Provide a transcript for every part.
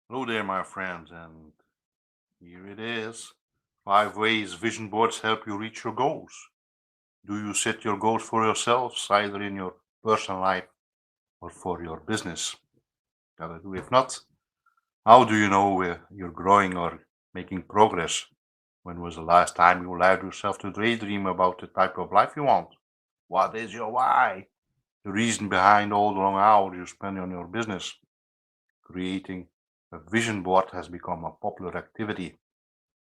Hello there, my friends, and here it is. 5 ways vision boards help you reach your goals. Do you set your goals for yourselves, either in your personal life or for your business? Gotta do. If not, how do you know where you're growing or making progress? When was the last time you allowed yourself to daydream about the type of life you want? What is your why? The reason behind all the long hours you spend on your business. Creating a vision board has become a popular activity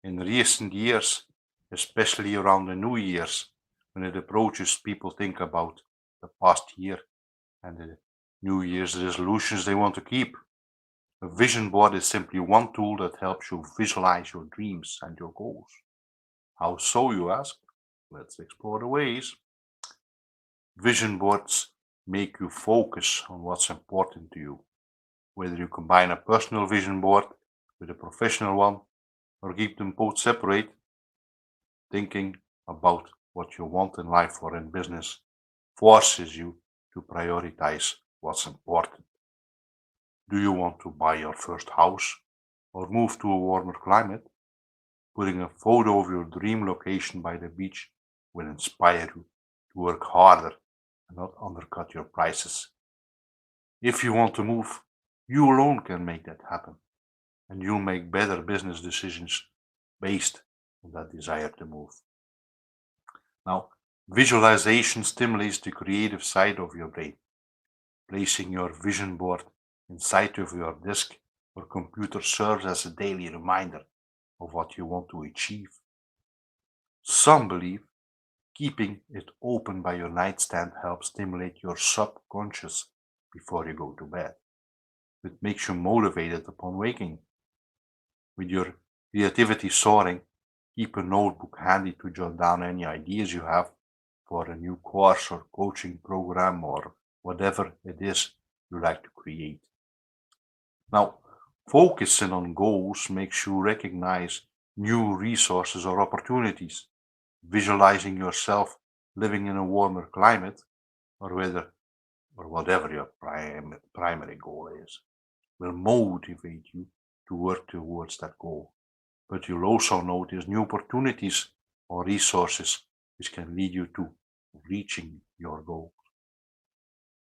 in recent years, especially around the New Year's, when it approaches, people think about the past year and the New Year's resolutions they want to keep. A vision board is simply one tool that helps you visualize your dreams and your goals. How so, you ask? Let's explore the ways. Vision boards make you focus on what's important to you. Whether you combine a personal vision board with a professional one or keep them both separate, thinking about what you want in life or in business forces you to prioritize what's important. Do you want to buy your first house or move to a warmer climate? Putting a photo of your dream location by the beach will inspire you to work harder and not undercut your prices. If you want to move, you alone can make that happen, and you'll make better business decisions based on that desire to move. Now, visualization stimulates the creative side of your brain. Placing your vision board inside of your desk or computer serves as a daily reminder of what you want to achieve. Some believe keeping it open by your nightstand helps stimulate your subconscious before you go to bed. It makes you motivated upon waking. With your creativity soaring, keep a notebook handy to jot down any ideas you have for a new course or coaching program or whatever it is you like to create. Now, focusing on goals makes you recognize new resources or opportunities. Visualizing yourself living in a warmer climate or whether or whatever your primary goal is will motivate you to work towards that goal. But you'll also notice new opportunities or resources which can lead you to reaching your goal.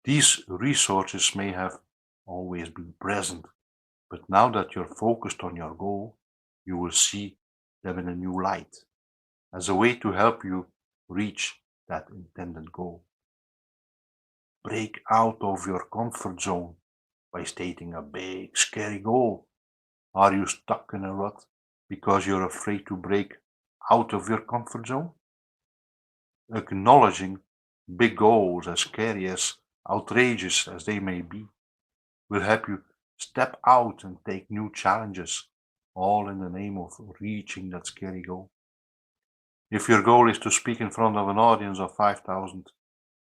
These resources may have always been present, but now that you're focused on your goal, you will see them in a new light as a way to help you reach that intended goal. Break out of your comfort zone by stating a big, scary goal. Are you stuck in a rut because you're afraid to break out of your comfort zone? Acknowledging big goals, as scary as outrageous as they may be, will help you step out and take new challenges, all in the name of reaching that scary goal. If your goal is to speak in front of an audience of 5,000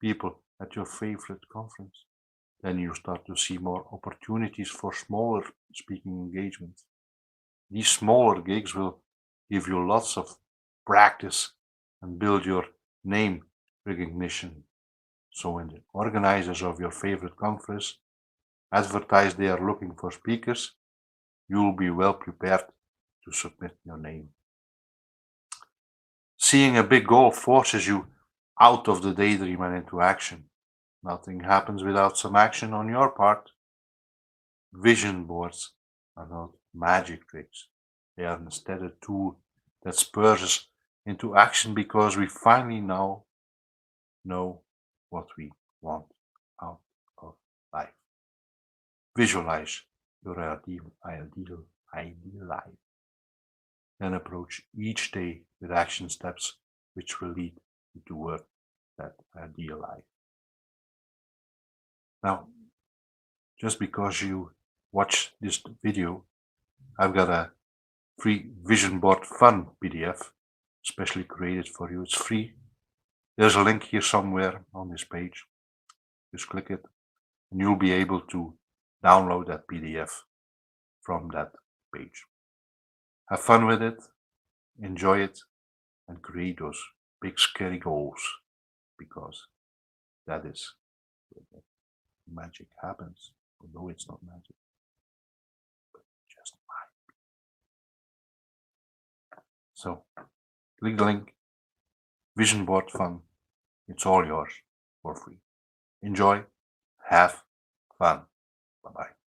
people at your favorite conference, then you start to see more opportunities for smaller speaking engagements. These smaller gigs will give you lots of practice and build your name recognition. So when the organizers of your favorite conference advertise they are looking for speakers, you'll be well prepared to submit your name. Seeing a big goal forces you out of the daydream and into action. Nothing happens without some action on your part. Vision boards are not magic tricks. They are instead a tool that spurs us into action because we finally now know what we want out of life. Visualize your ideal life. Then approach each day with action steps which will lead you toward that ideal life. Now, just because you watch this video, I've got a free vision board fun PDF specially created for you. It's free. There's a link here somewhere on this page. Just click it and you'll be able to download that PDF from that page. Have fun with it, enjoy it, and create those big scary goals because that is where the magic happens, although it's not magic, but just So click the link, vision board fun. It's all yours for free. Enjoy, have fun. Bye bye.